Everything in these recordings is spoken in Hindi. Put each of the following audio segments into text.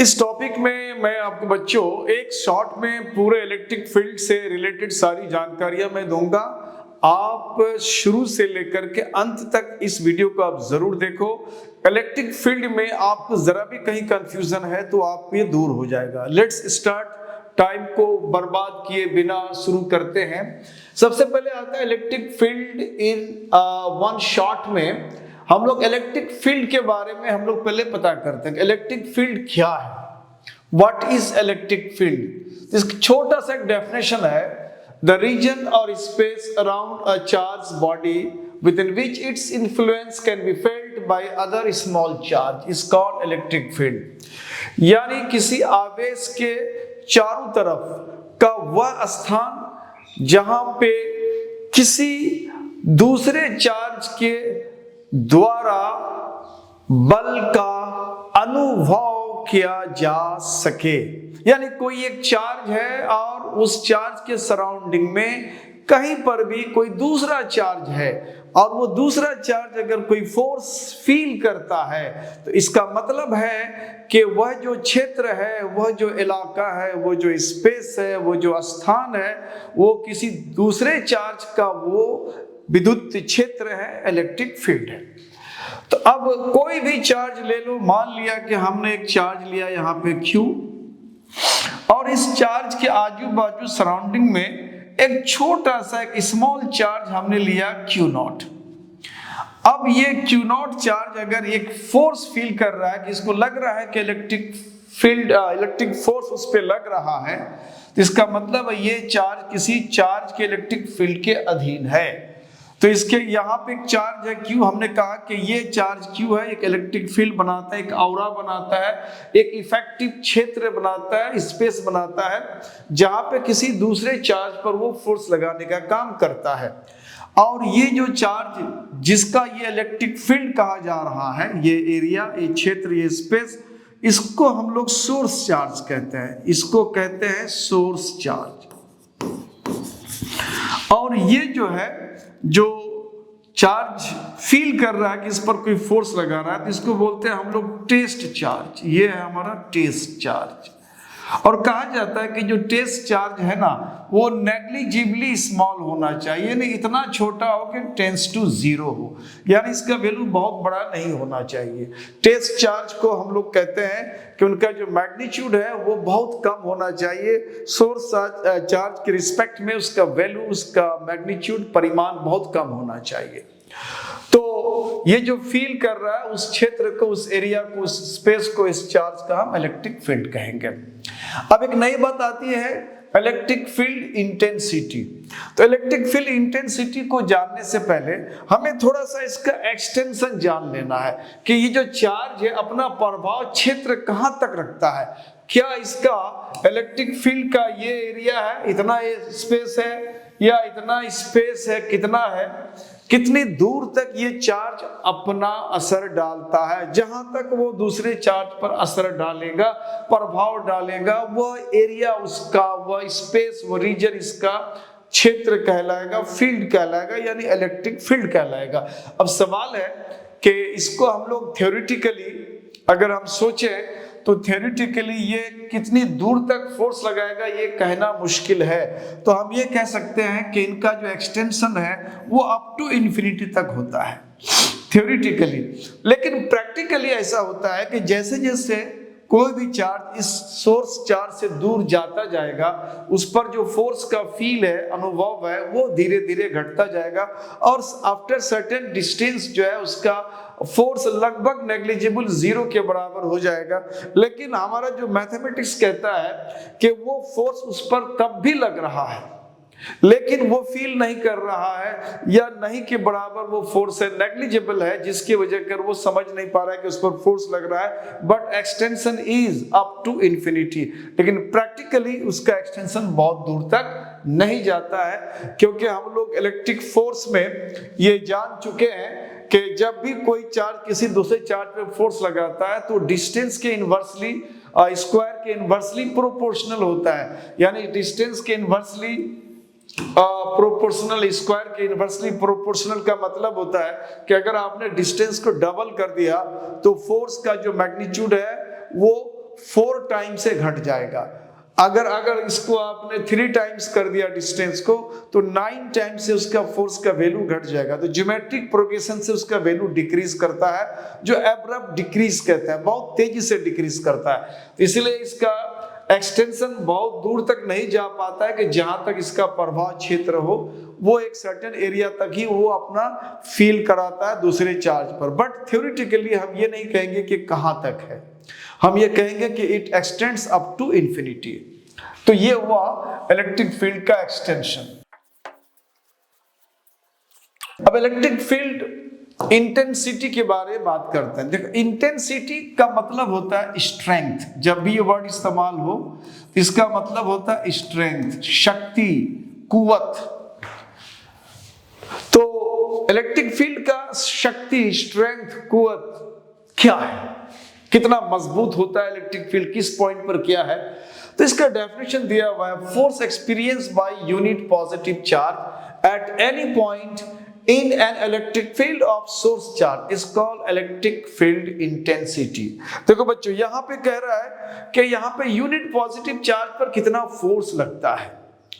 इस टॉपिक में मैं आपको बच्चों एक शॉर्ट में पूरे इलेक्ट्रिक फील्ड से रिलेटेड सारी जानकारियां मैं दूंगा। आप शुरू से लेकर के अंत तक इस वीडियो को आप जरूर देखो। इलेक्ट्रिक फील्ड में आपको जरा भी कहीं कंफ्यूजन है तो आप ये दूर हो जाएगा। लेट्स स्टार्ट, टाइम को बर्बाद किए बिना शुरू करते हैं। सबसे पहले आता है electric field in one shot में। हम लोग इलेक्ट्रिक फील्ड के बारे में हम लोग पहले पता करते हैं इलेक्ट्रिक फील्ड क्या है, व्हाट इज इलेक्ट्रिक फील्ड। इसका छोटा सा एक डेफिनेशन है, द रीजन और space around a charge body within which its influence can be felt by other small charge is called electric field। यानी किसी आवेश के चारों तरफ का वह स्थान जहां पे किसी दूसरे चार्ज के द्वारा बल का अनुभव किया जा सके। यानी कोई एक चार्ज है और उस चार्ज के सराउंडिंग में कहीं पर भी कोई दूसरा चार्ज है और वो दूसरा चार्ज अगर कोई फोर्स फील करता है तो इसका मतलब है कि वह जो क्षेत्र है, वह जो इलाका है, वो जो स्पेस है, वो जो स्थान है, वो किसी दूसरे चार्ज का वो विद्युत क्षेत्र है, इलेक्ट्रिक फील्ड है। तो अब कोई भी चार्ज ले लो, मान लिया कि हमने एक चार्ज लिया यहाँ पे Q और इस चार्ज के आजू बाजू सराउंडिंग में एक छोटा सा एक स्मॉल चार्ज हमने लिया Q0। अब ये Q0 चार्ज अगर एक फोर्स फील कर रहा है कि इसको लग रहा है कि इलेक्ट्रिक फील्ड इलेक्ट्रिक फोर्स उस पे लग रहा है, तो इसका मतलब है ये चार्ज किसी चार्ज के इलेक्ट्रिक फील्ड के अधीन है। तो इसके यहाँ पे एक चार्ज है Q, हमने कहा कि ये चार्ज Q है, एक इलेक्ट्रिक फील्ड बनाता है, एक ऑरा बनाता है, एक इफेक्टिव क्षेत्र बनाता है, स्पेस बनाता है जहां पे किसी दूसरे चार्ज पर वो फोर्स लगाने का काम करता है। और ये जो चार्ज जिसका ये इलेक्ट्रिक फील्ड कहा जा रहा है, ये एरिया, ये क्षेत्र, ये स्पेस, इसको हम लोग सोर्स चार्ज कहते हैं। इसको कहते हैं सोर्स चार्ज। और ये जो है जो चार्ज फील कर रहा है कि इस पर कोई फोर्स लगा रहा है, तो इसको बोलते हैं हम लोग टेस्ट चार्ज। ये है हमारा टेस्ट चार्ज। और कहा जाता है कि जो टेस्ट चार्ज है ना, वो नेग्लिजिबली स्मॉल होना चाहिए, यानी इतना छोटा हो कि टेंस टू 0 हो, यानी इसका वैल्यू बहुत बड़ा नहीं होना चाहिए। टेस्ट चार्ज को हम लोग कहते हैं कि उनका जो मैग्नीट्यूड है वो बहुत कम होना चाहिए। सोर्स चार्ज के रिस्पेक्ट में उसका वैल्यू, उसका मैग्नीट्यूड, परिमाण बहुत कम होना चाहिए। तो ये जो फील कर रहा है उस क्षेत्र को, उस एरिया को, उस स्पेस को, इस चार्ज का हम इलेक्ट्रिक फील्ड कहेंगे। अब एक नई बात आती है इलेक्ट्रिक फील्ड इंटेंसिटी। तो इलेक्ट्रिक फील्ड इंटेंसिटी को जानने से पहले हमें थोड़ा सा इसका एक्सटेंशन जान लेना है कि ये जो चार्ज है अपना प्रभाव क्षेत्र कहां तक रखता है। क्या इसका इलेक्ट्रिक फील्ड का ये एरिया है, इतना ये स्पेस है, या इतना स्पेस है, कितना है, कितनी दूर तक ये चार्ज अपना असर डालता है। जहां तक वो दूसरे चार्ज पर असर डालेगा, प्रभाव डालेगा, वह एरिया उसका, वह स्पेस, वो रीजन इसका क्षेत्र कहलाएगा, फील्ड कहलाएगा, यानी इलेक्ट्रिक फील्ड कहलाएगा। अब सवाल है कि इसको हम लोग थ्योरेटिकली अगर हम सोचें तो थ्योरेटिकली ये कितनी दूर तक फोर्स लगाएगा ये कहना मुश्किल है। तो हम ये कह सकते हैं कि इनका जो एक्सटेंशन है वो अप टू इन्फिनिटी तक होता है थ्योरेटिकली। लेकिन प्रैक्टिकली ऐसा होता है कि जैसे जैसे कोई भी चार्ज इस सोर्स चार्ज से दूर जाता जाएगा, उस पर जो फोर्स का फील है, अनुभव है, वो धीरे धीरे घटता जाएगा और आफ्टर सर्टेन डिस्टेंस जो है उसका फोर्स लगभग नेग्लिजिबल 0 के बराबर हो जाएगा। लेकिन हमारा जो मैथमेटिक्स कहता है कि वो फोर्स उस पर तब भी लग रहा है लेकिन वो फील नहीं कर रहा है, या नहीं के बराबर वो फोर्स है, नेग्लिजिबल है, जिसकी वजह कर वो समझ नहीं पा रहा है कि उस पर फोर्स लग रहा है। But extension is up to infinity. लेकिन प्रैक्टिकली उसका एक्सटेंशन बहुत दूर तक नहीं जाता है, क्योंकि हम लोग इलेक्ट्रिक फोर्स में ये जान चुके हैं कि जब भी कोई चार्ज किसी दूसरे चार्ज पे फोर्स लगाता है तो डिस्टेंस के इनवर्सली, स्क्वायर के इनवर्सली प्रोपोर्शनल होता है। यानी डिस्टेंस के इनवर्सली प्रोपोर्शनल, स्क्वायर के इनवर्सली प्रोपोर्शनल का मतलब होता है कि अगर आपने डिस्टेंस को डबल कर दिया तो फोर्स का जो मैग्नीट्यूड है वो 4 टाइम से घट जाएगा। अगर इसको आपने 3 टाइम्स कर दिया डिस्टेंस को, तो 9 टाइम से उसका फोर्स का वैल्यू घट जाएगा। तो ज्योमेट्रिक प्रोग्रेशन से उसका वैल्यू डिक्रीज करता है, जो एब्रप्ट डिक्रीज कहते हैं, बहुत तेजी से डिक्रीज करता है। तो इसलिए इसका एक्सटेंशन बहुत दूर तक नहीं जा पाता है, कि जहां तक इसका प्रभाव क्षेत्र हो वो एक सर्टेन एरिया तक ही वो अपना फील कराता है दूसरे चार्ज पर। बट थ्योरेटिकली हम ये नहीं कहेंगे कि कहां तक है, हम ये कहेंगे कि it extends up to infinity. तो ये हुआ इलेक्ट्रिक फील्ड का एक्सटेंशन। अब इलेक्ट्रिक फील्ड इंटेंसिटी के बारे में बात करते हैं। देखो, इंटेंसिटी का मतलब होता है स्ट्रेंथ। जब भी ये वर्ड इस्तेमाल हो, इसका मतलब होता है स्ट्रेंथ, शक्ति, कुव्वत। तो इलेक्ट्रिक फील्ड का शक्ति, स्ट्रेंथ, कुव्वत क्या है, कितना मजबूत होता है इलेक्ट्रिक फील्ड, किस पॉइंट पर क्या है। तो इसका डेफिनेशन दिया हुआ है, force experience by unit positive charge at any point in an electric field of source charge is called electric field intensity। देखो बच्चों, यहां पे कह रहा है कि यहां पे यूनिट पॉजिटिव चार्ज पर कितना फोर्स लगता है।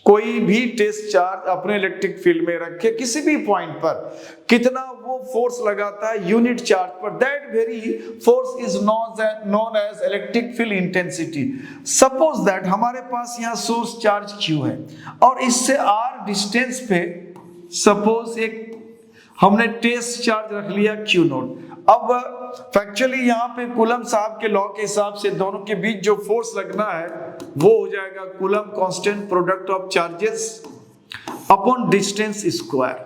कोई भी टेस्ट चार्ज अपने इलेक्ट्रिक फील्ड में रखे, किसी भी पॉइंट पर कितना वो फोर्स लगाता है यूनिट चार्ज पर, that very force is known as electric field intensity. Suppose that हमारे पास यहाँ सोर्स चार्ज Q है और इससे r डिस्टेंस पे सपोज एक हमने टेस्ट चार्ज रख लिया Q0। अब फैक्चुअली यहाँ पे कूलम साहब के लॉ के हिसाब से दोनों के बीच जो फोर्स लगना है वो हो जाएगा Coulomb constant product of charges upon distance square.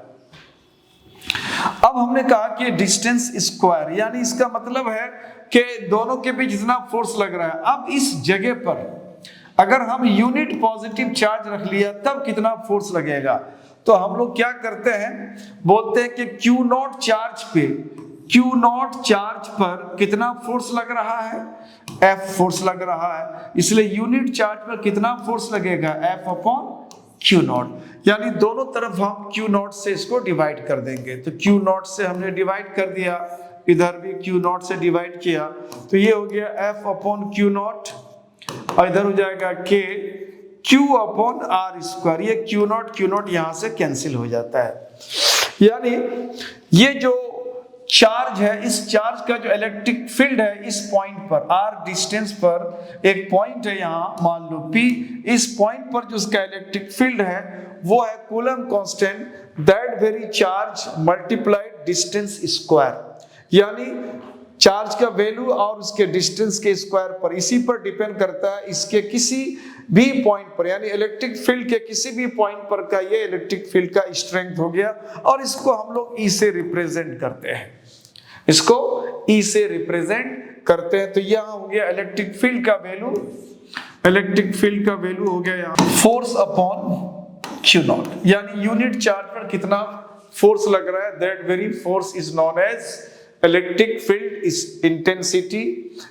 अब हमने कहा कि डिस्टेंस स्क्वायर, यानी इसका मतलब है कि दोनों के बीच जितना फोर्स लग रहा है। अब इस जगह पर अगर हम यूनिट पॉजिटिव चार्ज रख लिया तब कितना फोर्स लगेगा। तो हम लोग क्या करते हैं, बोलते हैं कि Q0 चार्ज पे, Q0 चार्ज पर कितना फोर्स लग रहा है, F फोर्स लग रहा है। इसलिए यूनिट चार्ज पर कितना फोर्स लगेगा, F अपॉन Q0। यानी दोनों तरफ हम Q0 से इसको डिवाइड कर देंगे। तो Q0 से हमने डिवाइड कर दिया, इधर भी Q0 से डिवाइड किया, तो ये हो गया F अपॉन Q0 और इधर हो जाएगा K Q upon R square. ये Q0 यहां से कैंसिल हो जाता है। यानी ये जो चार्ज है, इस चार्ज का जो इलेक्ट्रिक फील्ड है इस पॉइंट पर, R डिस्टेंस पर एक पॉइंट है यहाँ, मान लो P, इस पॉइंट पर जो उसका इलेक्ट्रिक फील्ड है वो है coulomb constant, that very charge multiplied distance square. यानी चार्ज का वैल्यू और उसके डिस्टेंस के स्क्वायर पर, इसी पर डिपेंड करता है इसके किसी भी पॉइंट पर, यानी इलेक्ट्रिक फील्ड के किसी भी पॉइंट पर का ये इलेक्ट्रिक फील्ड का स्ट्रेंथ हो गया। और इसको हम लोग E से रिप्रेजेंट करते हैं, इसको E से रिप्रेजेंट करते हैं। तो यहाँ हो गया इलेक्ट्रिक फील्ड का वैल्यू, इलेक्ट्रिक फील्ड का वैल्यू हो गया यहाँ फोर्स अपॉन Q0, यानी यूनिट चार्ज पर कितना फोर्स लग रहा है, that very force is known as electric field intensity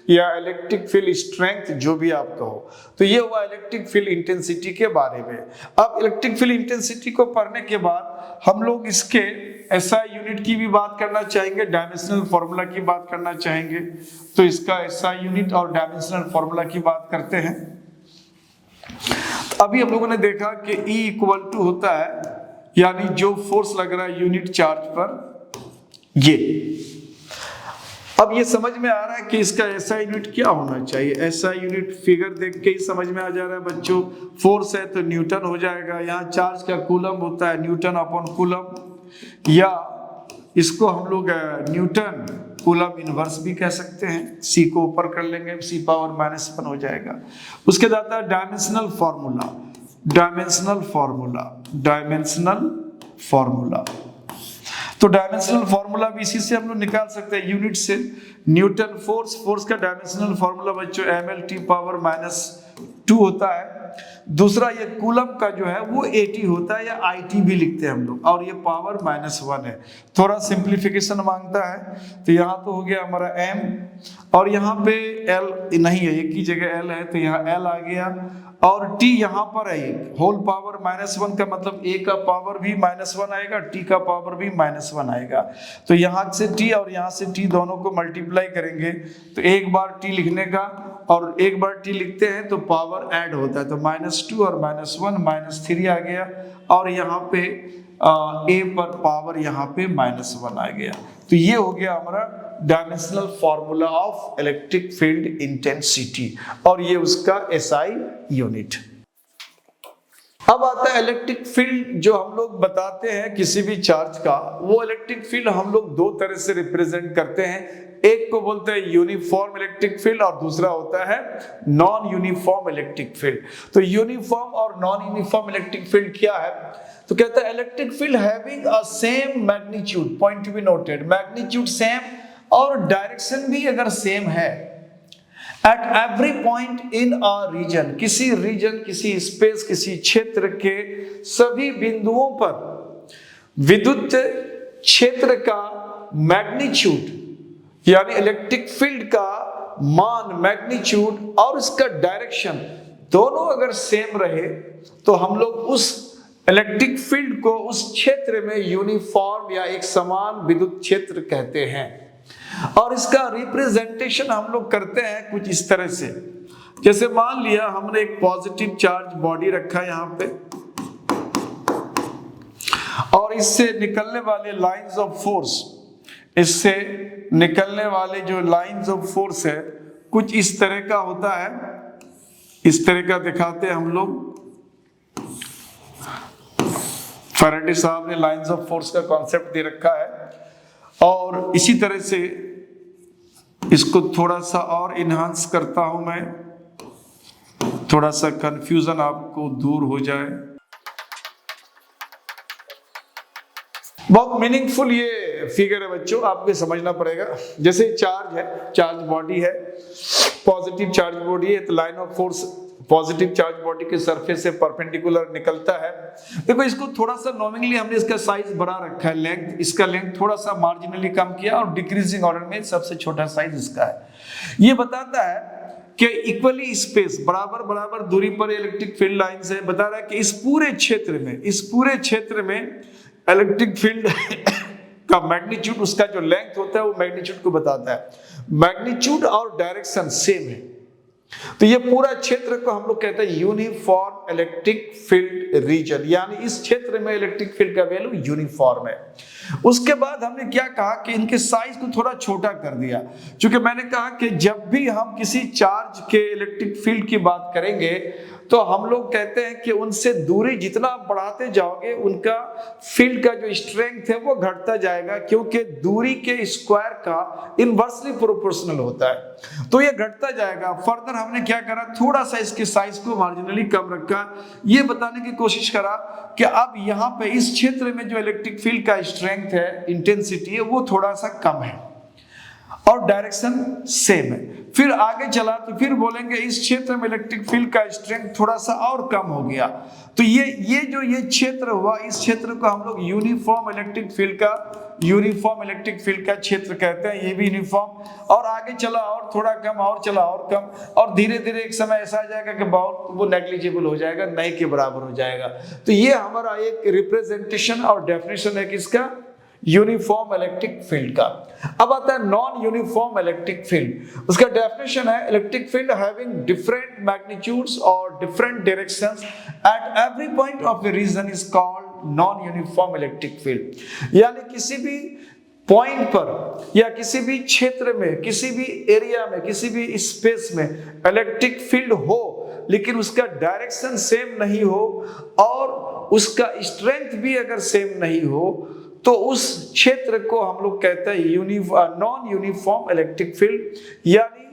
या इलेक्ट्रिक फील्ड स्ट्रेंथ, जो भी आप कहो। तो ये हुआ इलेक्ट्रिक फील्ड इंटेंसिटी के बारे में। अब इलेक्ट्रिक फील्ड इंटेंसिटी को पढ़ने के बाद हम लोग इसके SI यूनिट की भी बात करना चाहेंगे, डायमेंशनल फॉर्मूला की बात करना चाहेंगे। तो इसका SI यूनिट और डायमेंशनल फॉर्मूला की बात करते हैं। तो अभी हम लोगों ने देखा कि E इक्वल टू होता है, यानी जो फोर्स लग रहा है यूनिट चार्ज पर, ये। अब ये समझ में आ रहा है कि इसका SI यूनिट क्या होना चाहिए। SI यूनिट फिगर देख के ही समझ में आ जा रहा है बच्चों। फोर्स है तो न्यूटन हो जाएगा, यहाँ चार्ज का कूलम होता है न्यूटन अपॉन कूलम, या इसको हम लोग न्यूटन कूलम इनवर्स भी कह सकते हैं। C को ऊपर कर लेंगे, C पावर -1 हो जाएगा। उसके बाद आता है dimensional formula, dimensional formula, dimensional formula. तो डायमेंशनल फॉर्मूला भी इसी से हम लोग निकाल सकते हैं, यूनिट से। न्यूटन फोर्स, फोर्स का डायमेंशनल फॉर्मूला बच्चों mL/T पावर -2 होता है। दूसरा ये कूलम का जो है वो AT होता है, या IT भी लिखते हैं हम लोग, और ये पावर -1 है। थोड़ा सिंप्लीफिकेशन मांगता है। तो यहाँ तो हो गया हमारा M, और यहाँ पे L नहीं है, एक ही जगह L है, तो यहाँ L आ गया, और T यहाँ पर है एक होल पावर -1 का मतलब A का पावर भी -1 आएगा, T का पावर भी -1 आएगा। तो यहाँ से T और यहाँ से T दोनों को मल्टीप्लाई मल्टीप्लाई करेंगे तो एक बार t लिखने का और एक बार t लिखते हैं तो पावर ऐड होता है, तो -2 और -1 -3 आ गया और यहाँ पे a पर पावर यहाँ पे -1 आ गया। तो ये हो गया हमारा dimensional formula of electric field intensity और ये उसका SI यूनिट। अब आता है इलेक्ट्रिक फील्ड जो हम लोग बताते हैं किसी भी चार्ज का, वो इलेक्ट्रिक फील्ड हम लोग दो तरह से रिप्रेजेंट करते हैं। एक को बोलते हैं यूनिफॉर्म इलेक्ट्रिक फील्ड और दूसरा होता है नॉन यूनिफॉर्म इलेक्ट्रिक फील्ड। तो यूनिफॉर्म और नॉन यूनिफॉर्म इलेक्ट्रिक फील्ड क्या है, तो कहता है electric field having a same magnitude, point to be noted, magnitude same और डायरेक्शन भी अगर सेम है at every point in a region, किसी रीजन, किसी स्पेस, किसी क्षेत्र के सभी बिंदुओं पर विद्युत क्षेत्र का मैग्नीट्यूड यानी इलेक्ट्रिक फील्ड का मान, मैग्नीट्यूड और इसका डायरेक्शन दोनों अगर सेम रहे तो हम लोग उस इलेक्ट्रिक फील्ड को उस क्षेत्र में यूनिफॉर्म या एक समान विद्युत क्षेत्र कहते हैं। और इसका रिप्रेजेंटेशन हम लोग करते हैं कुछ इस तरह से, जैसे मान लिया हमने एक पॉजिटिव चार्ज बॉडी रखा है यहाँ पे और इससे निकलने वाले लाइंस ऑफ फोर्स, इससे निकलने वाले जो लाइंस ऑफ फोर्स है कुछ इस तरह का होता है, इस तरह का दिखाते हैं हम लोग। फैराडे साहब ने लाइंस ऑफ फोर्स का कॉन्सेप्ट दे रखा है और इसी तरह से इसको थोड़ा सा और इन्हांस करता हूं मैं, थोड़ा सा कंफ्यूजन आपको दूर हो जाए। बहुत मीनिंगफुल ये फिगर है बच्चों, आपको समझना पड़ेगा। जैसे चार्ज है, चार्ज बॉडी है, पॉजिटिव चार्ज बॉडी है, तो line of force positive charge body के सरफेस से परपेंडिकुलर निकलता है। देखो इसको थोड़ा सा नॉमिनली हमने इसका साइज बढ़ा रखा है, लेंथ, इसका लेंथ थोड़ा सा मार्जिनली कम किया और डिक्रीजिंग ऑर्डर में सबसे छोटा साइज इसका है। ये बताता है कि इक्वली स्पेस, बराबर बराबर दूरी पर इलेक्ट्रिक फील्ड लाइंस है। बता रहा है कि इस पूरे क्षेत्र में इलेक्ट्रिक फील्ड का मैग्नीट्यूड, उसका जो लेंथ होता है वो मैग्नीट्यूड को बताता है। मैग्नीट्यूड और डायरेक्शन सेम है, तो ये पूरा क्षेत्र को हम लोग कहते हैं यूनिफॉर्म इलेक्ट्रिक फील्ड रीजन, यानी इस क्षेत्र में इलेक्ट्रिक फील्ड का वैल्यू यूनिफॉर्म है। उसके बाद हमने क्या कहा कि इनके साइज को थोड़ा छोटा कर दिया, क्योंकि मैंने कहा कि जब भी हम किसी चार्ज के इलेक्ट्रिक फील्ड की बात करेंगे तो हम लोग कहते हैं कि उनसे दूरी जितना बढ़ाते जाओगे उनका फील्ड का जो स्ट्रेंथ है वो घटता जाएगा, क्योंकि दूरी के स्क्वायर का इनवर्सली प्रोपोर्शनल होता है, तो ये घटता जाएगा। फर्दर हमने क्या करा, थोड़ा सा इसके साइज को मार्जिनली कम रखा, ये बताने की कोशिश करा कि अब यहाँ पे इस क्षेत्र में जो इलेक्ट्रिक फील्ड का स्ट्रेंथ है, इंटेंसिटी है, वो थोड़ा सा कम है और डायरेक्शन सेम है। फिर आगे चला तो फिर बोलेंगे इस क्षेत्र में इलेक्ट्रिक फील्ड का स्ट्रेंथ थोड़ा सा और कम हो गया, तो ये क्षेत्र हुआ, इस क्षेत्र को हम लोग यूनिफॉर्म इलेक्ट्रिक फील्ड का क्षेत्र कहते हैं, ये भी यूनिफॉर्म। और आगे चला और थोड़ा कम और चला और कम और धीरे धीरे एक समय ऐसा आ जाएगा कि बहुत वो नेग्लिजिबल हो जाएगा, नए के बराबर हो जाएगा। तो ये हमारा एक रिप्रेजेंटेशन और डेफिनेशन है किसका, यूनिफॉर्म इलेक्ट्रिक फील्ड का। अब आता है नॉन यूनिफॉर्म इलेक्ट्रिक फील्ड, उसका डेफिनेशन है electric field having different magnitudes और different directions at every point of a region is called non uniform electric field. यानी किसी भी पॉइंट पर या किसी भी क्षेत्र में, किसी भी एरिया में, किसी भी स्पेस में इलेक्ट्रिक फील्ड हो लेकिन उसका डायरेक्शन सेम नहीं हो और उसका स्ट्रेंथ भी अगर सेम नहीं हो तो उस क्षेत्र को हम लोग कहते हैं नॉन यूनिफॉर्म इलेक्ट्रिक फील्ड, यानी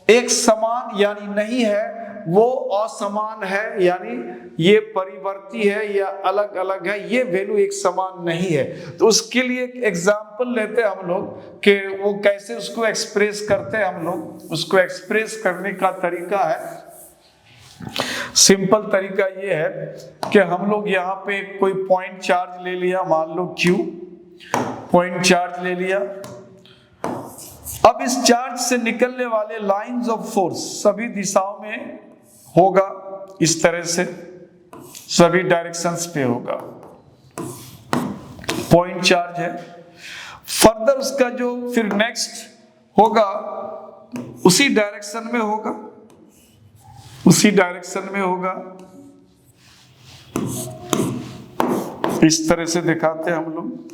एक समान यानी नहीं है, वो असमान है, यानी ये परिवर्ती है या अलग अलग है, ये वैल्यू एक समान नहीं है। तो उसके लिए एक एग्जांपल लेते हैं हम लोग कि वो कैसे उसको एक्सप्रेस करते हैं। हम लोग उसको एक्सप्रेस करने का तरीका है, सिंपल तरीका ये है कि हम लोग यहाँ पे कोई पॉइंट चार्ज ले लिया, मान लो Q पॉइंट चार्ज ले लिया। अब इस चार्ज से निकलने वाले लाइंस ऑफ फोर्स सभी दिशाओं में होगा, इस तरह से सभी डायरेक्शंस पे होगा। पॉइंट चार्ज है, फर्दर उसका जो फिर नेक्स्ट होगा उसी डायरेक्शन में होगा, उसी डायरेक्शन में होगा। इस तरह से दिखाते हैं हम लोग।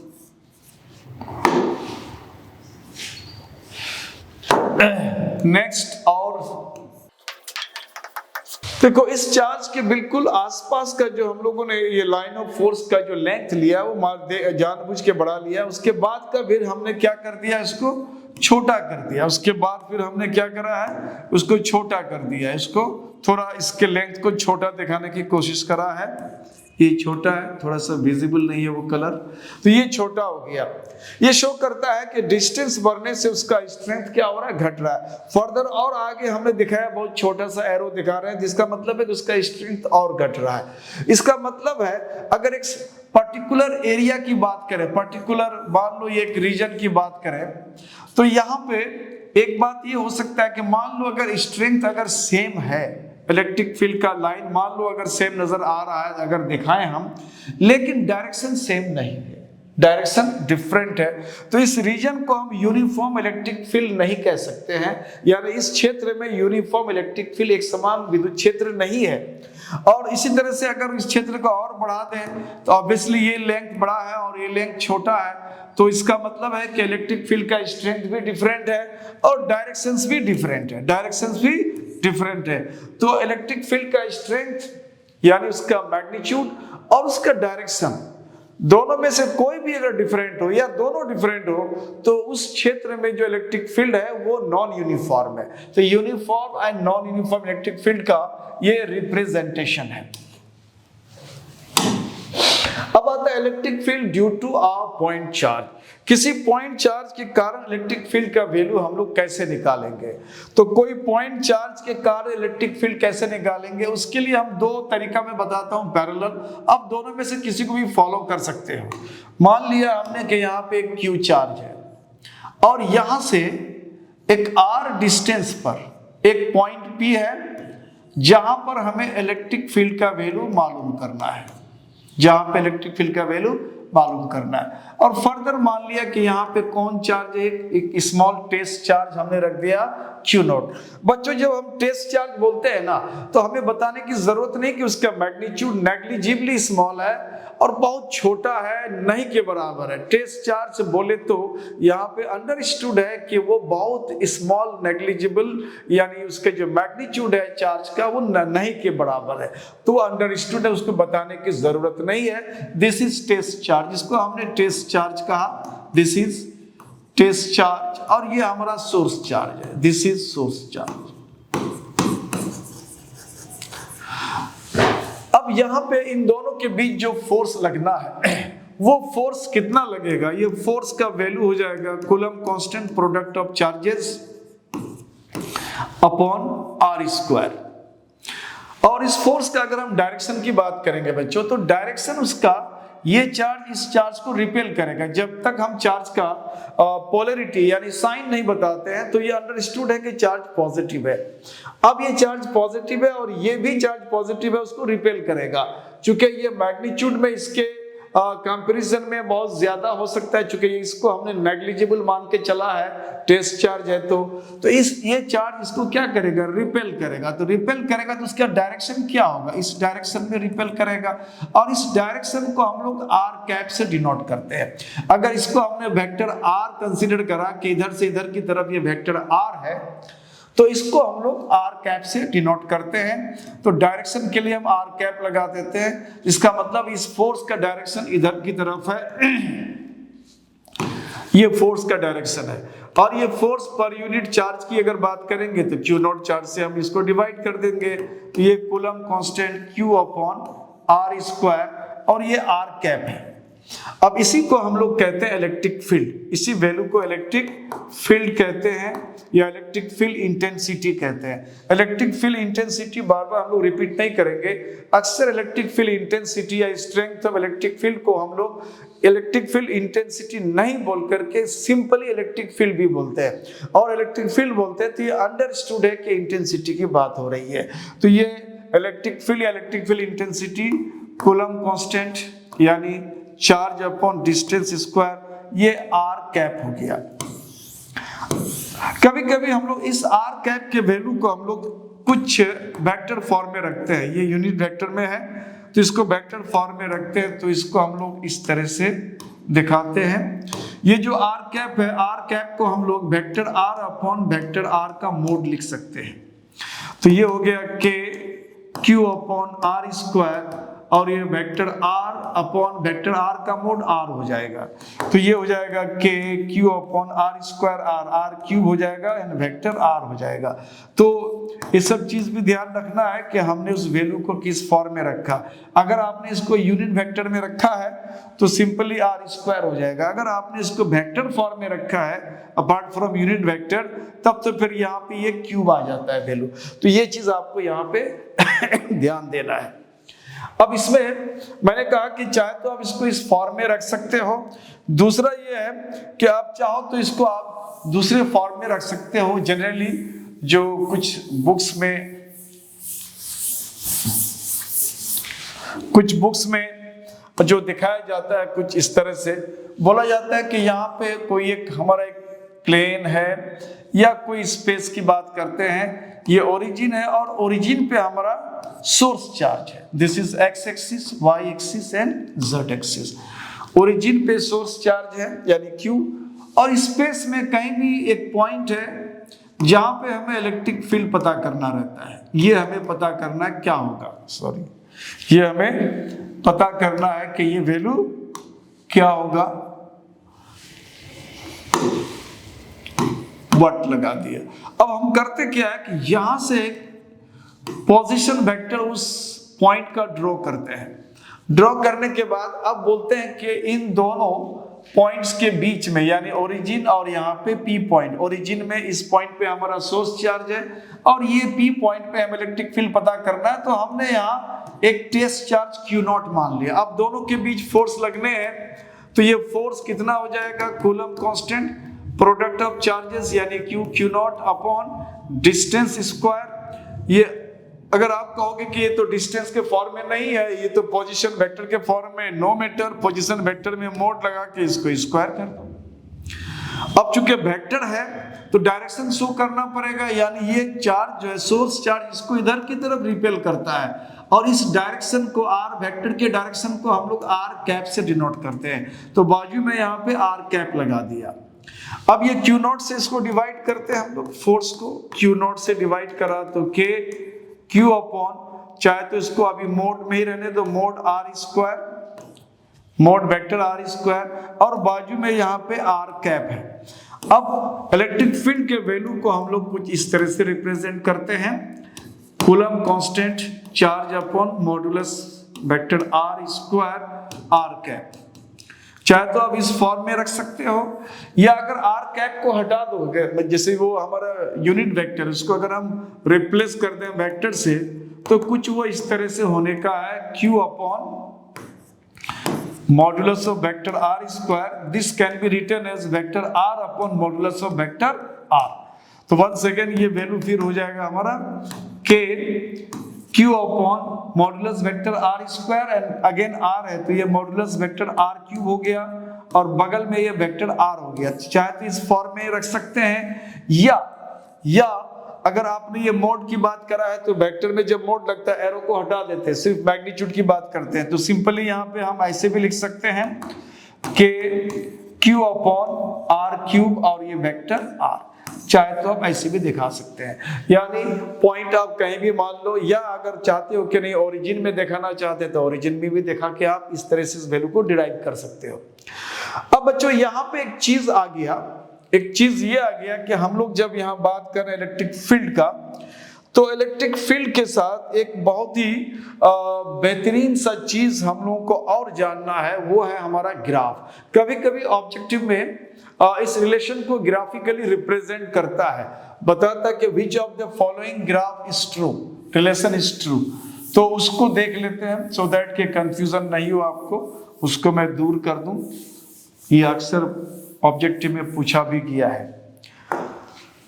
नेक्स्ट, और देखो इस चार्ज के बिल्कुल आसपास का जो हम लोगों ने ये लाइन ऑफ फोर्स का जो लेंथ लिया वो जानबूझ के बढ़ा लिया। उसके बाद का फिर हमने क्या कर दिया, इसको छोटा कर दिया। उसके बाद फिर हमने क्या करा है, उसको छोटा कर दिया, इसको थोड़ा इसके लेंथ को छोटा दिखाने की कोशिश करा है। ये छोटा है, थोड़ा सा विजिबल नहीं है वो कलर, तो ये छोटा हो गया। ये शो करता है कि डिस्टेंस बढ़ने से उसका स्ट्रेंथ क्या हो रहा है, घट रहा है। फर्दर और आगे हमने दिखाया, बहुत छोटा सा एरो दिखा रहे हैं, जिसका मतलब है कि उसका स्ट्रेंथ और घट रहा है। इसका मतलब है अगर एक पर्टिकुलर एरिया की बात करें, पर्टिकुलर मान लो ये एक रीजन की बात करें, तो यहाँ पे एक बात ये हो सकता है कि मान लो अगर स्ट्रेंथ अगर सेम है, इलेक्ट्रिक फील्ड का लाइन मान लो अगर सेम नजर आ रहा है, अगर दिखाएं हम, लेकिन डायरेक्शन सेम नहीं है, डायरेक्शन डिफरेंट है, तो इस रीजन को हम यूनिफॉर्म इलेक्ट्रिक फील्ड नहीं कह सकते हैं। यानी इस क्षेत्र में यूनिफॉर्म इलेक्ट्रिक फील्ड, एक समान विद्युत क्षेत्र नहीं है। और इसी तरह से अगर इस क्षेत्र को और बढ़ा दें तो ऑब्वियसली ये लेंथ बड़ा है और ये लेंथ छोटा है, तो इसका मतलब है कि इलेक्ट्रिक फील्ड का स्ट्रेंथ भी डिफरेंट है और डायरेक्शंस भी डिफरेंट है, डायरेक्शंस भी डिफरेंट है। तो इलेक्ट्रिक फील्ड का स्ट्रेंथ यानी उसका मैग्नीट्यूड और उसका डायरेक्शन, दोनों में से कोई भी अगर डिफरेंट हो या दोनों डिफरेंट हो, तो उस क्षेत्र में जो इलेक्ट्रिक फील्ड है वो नॉन यूनिफॉर्म है। तो uniform and non uniform electric field का ये रिप्रेजेंटेशन है। अब आता है electric field due to a point charge. किसी पॉइंट चार्ज के कारण इलेक्ट्रिक फील्ड का वैल्यू हम लोग कैसे निकालेंगे, तो कोई पॉइंट चार्ज के कारण इलेक्ट्रिक फील्ड कैसे निकालेंगे, उसके लिए हम दो तरीका में बताता हूं पैरेलल। अब दोनों में से किसी को भी फॉलो कर सकते हो। मान लिया हमने कि यहाँ पे एक क्यू चार्ज है और यहां से एक आर डिस्टेंस पर एक पॉइंट पी है जहां पर हमें इलेक्ट्रिक फील्ड का वैल्यू मालूम करना है, जहां पे इलेक्ट्रिक फील्ड का वैल्यू मालूम करना है। और फर्दर मान लिया कि यहाँ पे कौन चार्ज है, एक स्मॉल टेस्ट चार्ज हमने रख दिया Q नॉट। बच्चों जब हम टेस्ट चार्ज बोलते हैं ना, तो हमें बताने की जरूरत नहीं कि उसका मैग्नीट्यूड नेग्लिजिबली स्मॉल है और बहुत छोटा है, नहीं के बराबर है। टेस्ट चार्ज बोले तो यहाँ पे अंडरस्टूड है कि वो बहुत स्मॉल नेग्लिजिबल, यानी उसके जो मैग्नीट्यूड है चार्ज का वो नहीं के बराबर है, तो अंडरस्टूड है, उसको बताने की जरूरत नहीं है। दिस इज टेस्ट चार्ज, इसको हमने टेस्ट चार्ज कहा, दिस इज टेस्ट चार्ज, और ये हमारा सोर्स चार्ज है, दिस इज सोर्स चार्ज। अब यहां पे इन दोनों के बीच जो फोर्स लगना है वो फोर्स कितना लगेगा, ये फोर्स का वैल्यू हो जाएगा Coulomb constant product of charges upon R square. और इस फोर्स का अगर हम डायरेक्शन की बात करेंगे बच्चों, तो डायरेक्शन उसका, ये चार्ज इस चार्ज को रिपेल करेगा। जब तक हम चार्ज का पोलैरिटी यानी साइन नहीं बताते हैं तो ये अंडरस्टूड है कि चार्ज पॉजिटिव है। अब ये चार्ज पॉजिटिव है और ये भी चार्ज पॉजिटिव है, उसको रिपेल करेगा। चूंकि ये मैग्नीट्यूड में इसके कंपैरिजन में बहुत ज्यादा हो सकता है, चूंकि इसको हमने नेग्लिजिबल मान के चला है, टेस्ट चार्ज है, तो ये चार्ज इसको क्या करेगा, रिपेल करेगा। तो रिपेल करेगा तो उसका डायरेक्शन क्या होगा, इस डायरेक्शन में रिपेल करेगा। और इस डायरेक्शन को हम लोग आर कैप से डिनोट करते हैं। अगर इसको हमने वेक्टर आर कंसीडर करा कि इधर से इधर की तरफ ये वेक्टर आर है, तो इसको हम लोग आर कैप से डिनोट करते हैं। तो डायरेक्शन के लिए हम आर कैप लगा देते हैं, इसका मतलब इस फोर्स का डायरेक्शन इधर की तरफ है, ये फोर्स का डायरेक्शन है। और ये फोर्स पर यूनिट चार्ज की अगर बात करेंगे तो Q नॉट चार्ज से हम इसको डिवाइड कर देंगे, तो ये Coulomb constant Q upon R square, और ये आर कैप है। अब इसी को हम लोग कहते हैं इलेक्ट्रिक फील्ड, इसी वैल्यू को इलेक्ट्रिक फील्ड कहते हैं या इलेक्ट्रिक फील्ड इंटेंसिटी कहते हैं। इलेक्ट्रिक फील्ड इंटेंसिटी बार बार हम लोग रिपीट नहीं करेंगे, अक्सर इलेक्ट्रिक फील्ड इंटेंसिटी या स्ट्रेंथ ऑफ इलेक्ट्रिक फील्ड को हम लोग इलेक्ट्रिक फील्ड इंटेंसिटी नहीं बोल करके सिंपली इलेक्ट्रिक फील्ड भी बोलते हैं। और इलेक्ट्रिक फील्ड बोलते हैं तो ये अंडरस्टूड है कि इंटेंसिटी की बात हो रही है। तो ये इलेक्ट्रिक फील्ड या electric field intensity coulomb constant यानी चार्ज अपॉन डिस्टेंस स्क्वायर, ये आर कैप हो गया। कभी कभी हम लोग इस आर कैप के वैल्यू को हम लोग कुछ वेक्टर फॉर्म में रखते हैं, ये यूनिट वेक्टर में है तो इसको वेक्टर फॉर्म में रखते हैं, तो इसको हम लोग इस तरह से दिखाते हैं। ये जो आर कैप है, आर कैप को हम लोग vector R upon vector R का मोड लिख सकते हैं। तो ये हो गया के क्यू अपॉन आर स्क्वायर, और ये vector R upon vector R का मोड आर हो जाएगा। तो ये हो जाएगा K Q upon R square R, R cube हो जाएगा एंड वेक्टर आर हो जाएगा। तो ये सब चीज भी ध्यान रखना है कि हमने उस वैल्यू को किस फॉर्म में रखा। अगर आपने इसको यूनिट वेक्टर में रखा है तो सिंपली आर स्क्वायर हो जाएगा। अगर आपने इसको वेक्टर फॉर्म में रखा है अपार्ट फ्रॉम यूनिट वेक्टर, तब तो फिर यहाँ पे ये क्यूब आ जाता है वैल्यू। तो ये चीज आपको यहाँ पे ध्यान देना है। अब इसमें मैंने कहा कि चाहे तो आप इसको इस फॉर्म में रख सकते हो। दूसरा ये है कि आप चाहो तो इसको आप दूसरे फॉर्म में रख सकते हो। जनरली जो कुछ बुक्स में जो दिखाया जाता है कुछ इस तरह से बोला जाता है कि यहाँ पे कोई एक हमारा एक प्लेन है या कोई स्पेस की बात करते हैं, ये ओरिजिन है और ओरिजिन पे हमारा सोर्स चार्ज है। This is X axis, Y axis and Z axis. Origin पे सोर्स चार्ज है यानी क्यू, और स्पेस में कहीं भी एक पॉइंट है जहां पे हमें इलेक्ट्रिक फील्ड पता करना रहता है। ये हमें पता करना क्या होगा, ये हमें पता करना है कि ये वैल्यू क्या होगा। वट लगा दिया। अब हम करते क्या है कि यहां से पोजीशन वेक्टर उस पॉइंट का ड्रॉ करते हैं। ड्रॉ करने के बाद अब बोलते हैं कि इन दोनों पॉइंट्स के बीच में यानी ओरिजिन और यहाँ पे पी पॉइंट, ओरिजिन में इस पॉइंट पे हमारा सोर्स चार्ज है और ये पी पॉइंट पे हमें इलेक्ट्रिक फील्ड पता करना है। तो हमने यहाँ एक टेस्ट चार्ज क्यू नॉट मान लिया। अब दोनों के बीच फोर्स लगने हैं तो ये फोर्स कितना हो जाएगा, Coulomb constant, product of charges यानी Q naught upon distance square. ये अगर आप कहोगे कि ये तो डिस्टेंस के फॉर्म में नहीं है, ये तो पोजीशन वेक्टर के फॉर्म में, नो मैटर, पोजीशन वेक्टर में मोड लगा के इसको स्क्वायर कर दो। अब चूंकि वेक्टर है तो डायरेक्शन शो करना पड़ेगा, यानी ये चार्ज जो है सोर्स चार्ज इसको इधर की तरफ रिपेल करता है और इस डायरेक्शन को आर वेक्टर के डायरेक्शन को हम लोग आर कैप से डिनोट करते हैं। तो बाजू में यहाँ पे आर कैप लगा दिया। अब ये क्यू नॉट से इसको डिवाइड करते हैं हम लोग, फोर्स को क्यू नॉट से डिवाइड करा तो के क्यू अपॉन, चाहे तो इसको अभी मोड में ही रहने दो, mod R square, mod vector R square, और बाजू में यहाँ पे आर कैप है। अब इलेक्ट्रिक फील्ड के वैल्यू को हम लोग कुछ इस तरह से रिप्रेजेंट करते हैं, Coulomb constant charge upon modulus vector R square R cap. चाहे तो आप इस फॉर्म में रख सकते हो, या अगर आर कैप को हटा दोगे, जैसे वो हमारा यूनिट वेक्टर, उसको अगर हम रिप्लेस कर दें वेक्टर से, तो कुछ वो इस तरह से होने का है, Q upon modulus of vector R square. This can be written as vector R upon modulus of vector R. तो वंस अगेन ये वैल्यू फिर हो जाएगा हमारा K Q upon modulus vector R square and again R है तो ये मॉडुलस वेक्टर आर क्यूब हो गया और बगल में ये वेक्टर आर हो गया। चाहे तो इस फॉर्म में रख सकते हैं, या अगर आपने ये मोड की बात करा है तो वेक्टर में जब मोड लगता है एरो को हटा देते हैं, सिर्फ मैग्नीट्यूड की बात करते हैं, तो सिंपली यहाँ पे हम ऐसे भी लिख सकते हैं कि क्यू अपॉन आर क्यूब और ये वेक्टर आर। चाहे तो आप ऐसे भी दिखा सकते हैं, यानी पॉइंट आप कहीं भी मान लो, या अगर चाहते हो कि नहीं ओरिजिन में दिखाना चाहते हैं तो ओरिजिन में भी दिखा के आप इस तरह से इस वैल्यू को डिराइव कर सकते हो। अब बच्चों यहाँ पे एक चीज आ गया, एक चीज ये आ गया कि हम लोग जब यहाँ बात कर रहे हैं इलेक्ट्रिक फील्ड का, तो इलेक्ट्रिक फील्ड के साथ एक बहुत ही बेहतरीन सा चीज हम लोगों को और जानना है, वो है हमारा ग्राफ। कभी कभी ऑब्जेक्टिव में इस रिलेशन को ग्राफिकली रिप्रेजेंट करता है, बताता है कि which of the following graph is true, relation is true. तो उसको देख लेते हैं सो दैट के कंफ्यूजन नहीं हो आपको, उसको मैं दूर कर दूं। ये अक्सर ऑब्जेक्टिव में पूछा भी गया है।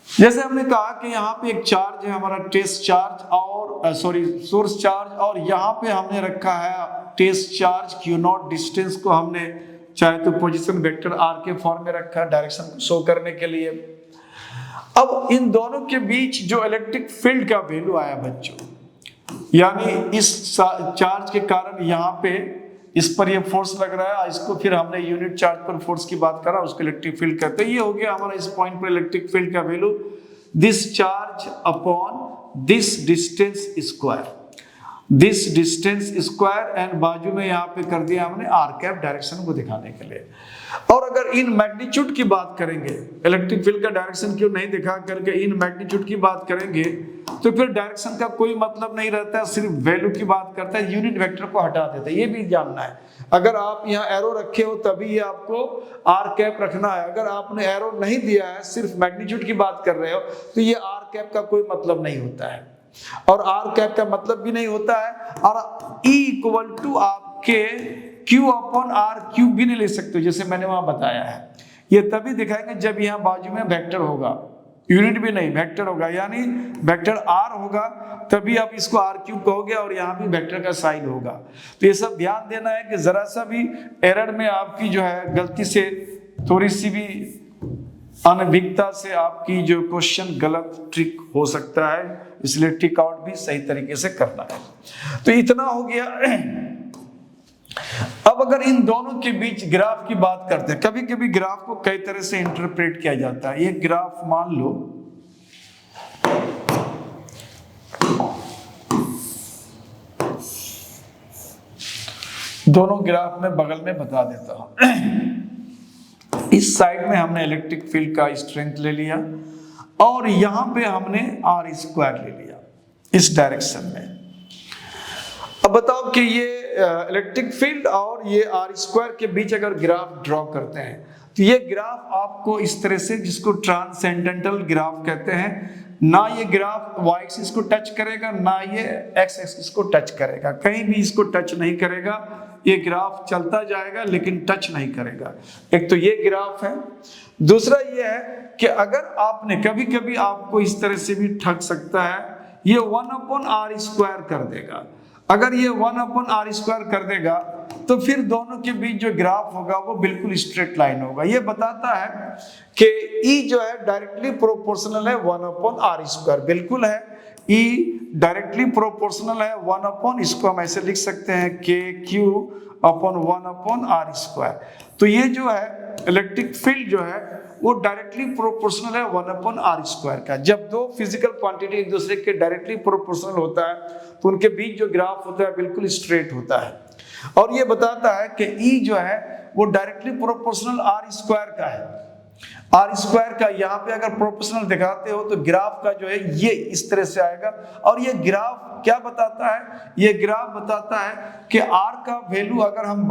जैसे हमने कहा कि यहाँ पे एक चार्ज है हमारा टेस्ट चार्ज और सोर्स चार्ज, और यहाँ पे हमने रखा है test charge Q naught, distance को हमने चाहे तो पोजीशन वेक्टर आर के फॉर्म में रखा है डायरेक्शन शो करने के लिए। अब इन दोनों के बीच जो इलेक्ट्रिक फील्ड का वैल्यू आया बच्चों, यानी इस चार्ज के कारण यहाँ पे इस पर ये फोर्स लग रहा है, इसको फिर हमने यूनिट चार्ज पर फोर्स की बात करा, उसको इलेक्ट्रिक फील्ड कहते हैं। ये हो गया हमारा इस पॉइंट पर इलेक्ट्रिक फील्ड का value, this charge upon this distance square, this distance square, and बाजू में यहाँ पे कर दिया हमने आर कैप डायरेक्शन को दिखाने के लिए। और अगर इन मैग्नीट्यूड की बात करेंगे, इलेक्ट्रिक फील्ड का डायरेक्शन क्यों नहीं दिखा करके इन मैग्नीट्यूड की बात करेंगे, तो फिर डायरेक्शन का कोई मतलब नहीं रहता है, सिर्फ वैल्यू की बात करता है, यूनिट वेक्टर को हटा देता है। ये भी जानना है, अगर आप यहाँ एरो रखे हो तभी ये आपको आर कैप रखना है, अगर आपने एरो नहीं दिया है, सिर्फ मैग्नीट्यूड की बात कर रहे हो, तो ये आर कैप का कोई मतलब नहीं होता है, और आर कैप का मतलब भी नहीं होता है। और E इक्वल टू आपके Q अपॉन आर क्यूब भी नहीं ले सकते, जैसे मैंने वहां बताया है। ये तभी दिखाएंगे जब यहाँ बाजू में वेक्टर होगा, यूनिट भी नहीं वेक्टर होगा, यानी वेक्टर आर होगा तभी आप इसको आर क्यूब कहोगे, और यहाँ भी वेक्टर का साइन होगा। तो ये सब ध्यान देना है कि जरा सा भी एरर में आपकी जो है गलती से थोड़ी सी भी अनभिज्ञता से आपकी जो क्वेश्चन गलत ट्रिक हो सकता है, इसलिए ट्रिक आउट भी सही तरीके से करना है। तो इतना हो गया। अब अगर इन दोनों के बीच ग्राफ की बात करते हैं, कभी कभी ग्राफ को कई तरह से इंटरप्रेट किया जाता है। ये ग्राफ मान लो दोनों ग्राफ में बगल में बता देता हूं। इस साइड में हमने इलेक्ट्रिक फील्ड का स्ट्रेंथ ले लिया, और यहां पे हमने आर स्क्वायर ले लिया इस डायरेक्शन में। अब बताओ कि ये इलेक्ट्रिक फील्ड और ये आर स्क्वायर के बीच अगर ग्राफ ड्रॉ करते हैं, तो ये ग्राफ आपको इस तरह से, जिसको ट्रांसेंडेंटल ग्राफ कहते हैं, ना ये ग्राफ वाई एक्सिस को टच करेगा, ना ये एक्स एक्सिस को टच करेगा, कहीं भी इसको टच नहीं करेगा। ये ग्राफ चलता जाएगा लेकिन टच नहीं करेगा। एक तो ये ग्राफ है। दूसरा ये है कि अगर आपने कभी कभी आपको इस तरह से भी ठग सकता है, ये 1/r² कर देगा। अगर ये 1/r² कर देगा तो फिर दोनों के बीच जो ग्राफ होगा वो बिल्कुल स्ट्रेट लाइन होगा। ये बताता है कि E जो है डायरेक्टली प्रोपोर्शनल है 1/r², बिल्कुल है। E डायरेक्टली प्रोपोर्शनल है 1/, इसको हम ऐसे लिख सकते हैं KQ/1/r²। तो ये जो है इलेक्ट्रिक फील्ड जो है वो डायरेक्टली प्रोपोर्शनल है 1/r² का। जब दो फिजिकल क्वांटिटी एक दूसरे के डायरेक्टली प्रोपोर्शनल होता है तो उनके बीच जो ग्राफ होता है बिल्कुल स्ट्रेट होता है। और ये बताता है कि E जो है वो डायरेक्टली प्रोपोर्शनल r² का है। r² का यहाँ पे अगर प्रोपोर्शनल दिखाते हो तो ग्राफ का जो है ये इस तरह से आएगा। और ये ग्राफ क्या बताता है? ये ग्राफ बताता है कि r का वैल्यू अगर हम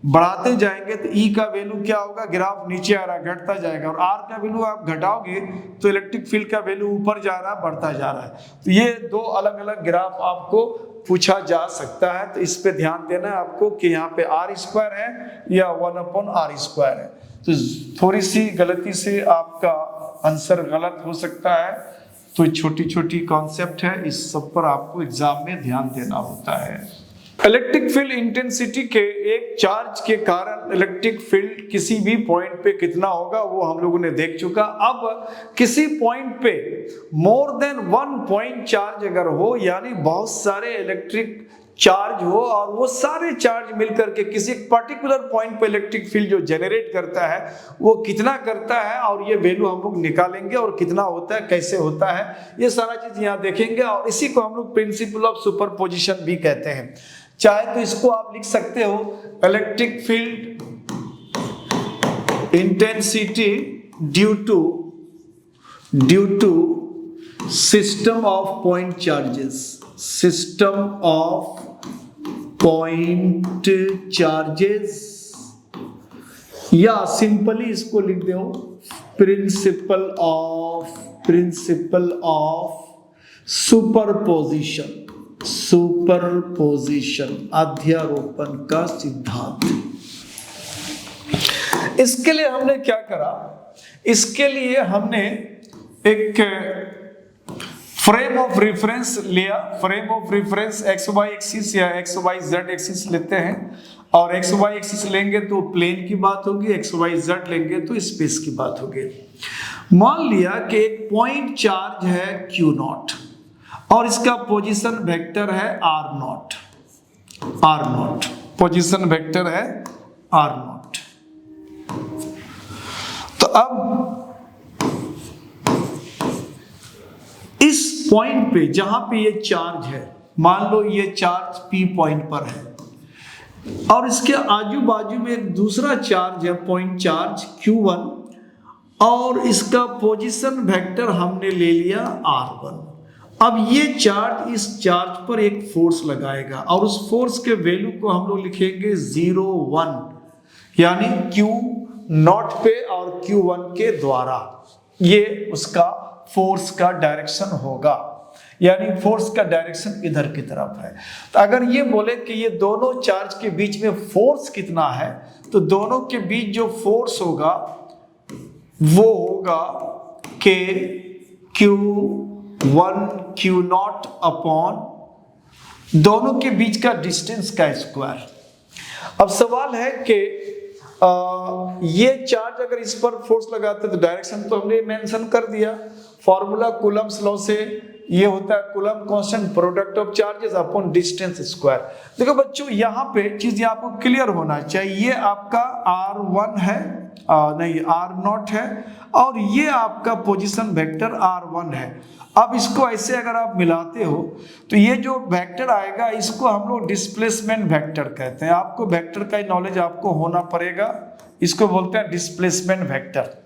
बढ़ाते जाएंगे तो E का वैल्यू क्या होगा? ग्राफ नीचे आ रहा है, घटता जाएगा। और R का वैल्यू आप घटाओगे तो इलेक्ट्रिक फील्ड का वैल्यू ऊपर जा रहा है, बढ़ता जा रहा है। तो ये दो अलग अलग ग्राफ आपको पूछा जा सकता है, तो इस पे ध्यान देना है आपको कि यहाँ पे r² है या 1/r² है। तो थोड़ी सी गलती से आपका आंसर गलत हो सकता है। तो छोटी छोटी कॉन्सेप्ट है, इस सब पर आपको एग्जाम में ध्यान देना होता है। इलेक्ट्रिक फील्ड इंटेंसिटी के एक चार्ज के कारण इलेक्ट्रिक फील्ड किसी भी पॉइंट पे कितना होगा वो हम लोगों ने देख चुका। अब किसी पॉइंट पे मोर देन 1 पॉइंट चार्ज अगर हो, यानी बहुत सारे इलेक्ट्रिक चार्ज हो और वो सारे चार्ज मिलकर के किसी पर्टिकुलर पॉइंट पे इलेक्ट्रिक फील्ड जो जनरेट करता है वो कितना करता है, और ये वैल्यू हम लोग निकालेंगे और कितना होता है, कैसे होता है, ये सारा चीज यहाँ देखेंगे। और इसी को हम लोग प्रिंसिपल ऑफ सुपरपोजिशन भी कहते हैं। चाहे तो इसको आप लिख सकते हो electric field intensity due to system of point charges, system of point charges, या सिंपली इसको लिख दो प्रिंसिपल ऑफ सुपरपोजिशन, अध्यारोपण का सिद्धांत। इसके लिए हमने क्या करा? इसके लिए हमने एक फ्रेम ऑफ रेफरेंस लिया। Frame of reference XY axis या XYZ एक्सिस लेते हैं और एक्स वाई एक्सिस लेंगे तो प्लेन की बात होगी, एक्स वाई जेड लेंगे तो स्पेस की बात होगी। मान लिया कि एक पॉइंट चार्ज है Q नॉट और इसका पोजीशन वेक्टर है R नॉट, पोजीशन वेक्टर है R नॉट। तो अब इस पॉइंट पे जहां पे ये चार्ज है, मान लो ये चार्ज P पॉइंट पर है और इसके आजू बाजू में एक दूसरा चार्ज है, पॉइंट चार्ज Q1, और इसका पोजीशन वेक्टर हमने ले लिया R1। अब ये चार्ज इस चार्ज पर एक फोर्स लगाएगा और उस फोर्स के वैल्यू को हम लोग लिखेंगे 0, 1, यानी Q नॉट पे और Q1 के द्वारा ये उसका फोर्स का डायरेक्शन होगा, यानी फोर्स का डायरेक्शन इधर की तरफ है। तो अगर ये बोले कि ये दोनों चार्ज के बीच में फोर्स कितना है, तो दोनों के बीच जो फोर्स होगा वो होगा कि Q1 Q नॉट अपॉन दोनों के बीच का डिस्टेंस का स्क्वायर। अब सवाल है कि ये चार्ज अगर इस पर फोर्स लगाते तो डायरेक्शन तो हमने मेंशन कर दिया, फॉर्मूला कूलम्स लॉ से ये होता है coulomb constant product of charges upon distance square. देखो बच्चों यहाँ पे चीज आपको क्लियर होना चाहिए, ये आपका R1 है, नहीं R नॉट है, और ये आपका पोजीशन वेक्टर R1 है। अब इसको ऐसे अगर आप मिलाते हो तो ये जो वेक्टर आएगा इसको हम लोग डिस्प्लेसमेंट वेक्टर कहते हैं। आपको वेक्टर का नॉलेज आपको होना पड़ेगा, इसको बोलते हैं डिस्प्लेसमेंट वेक्टर।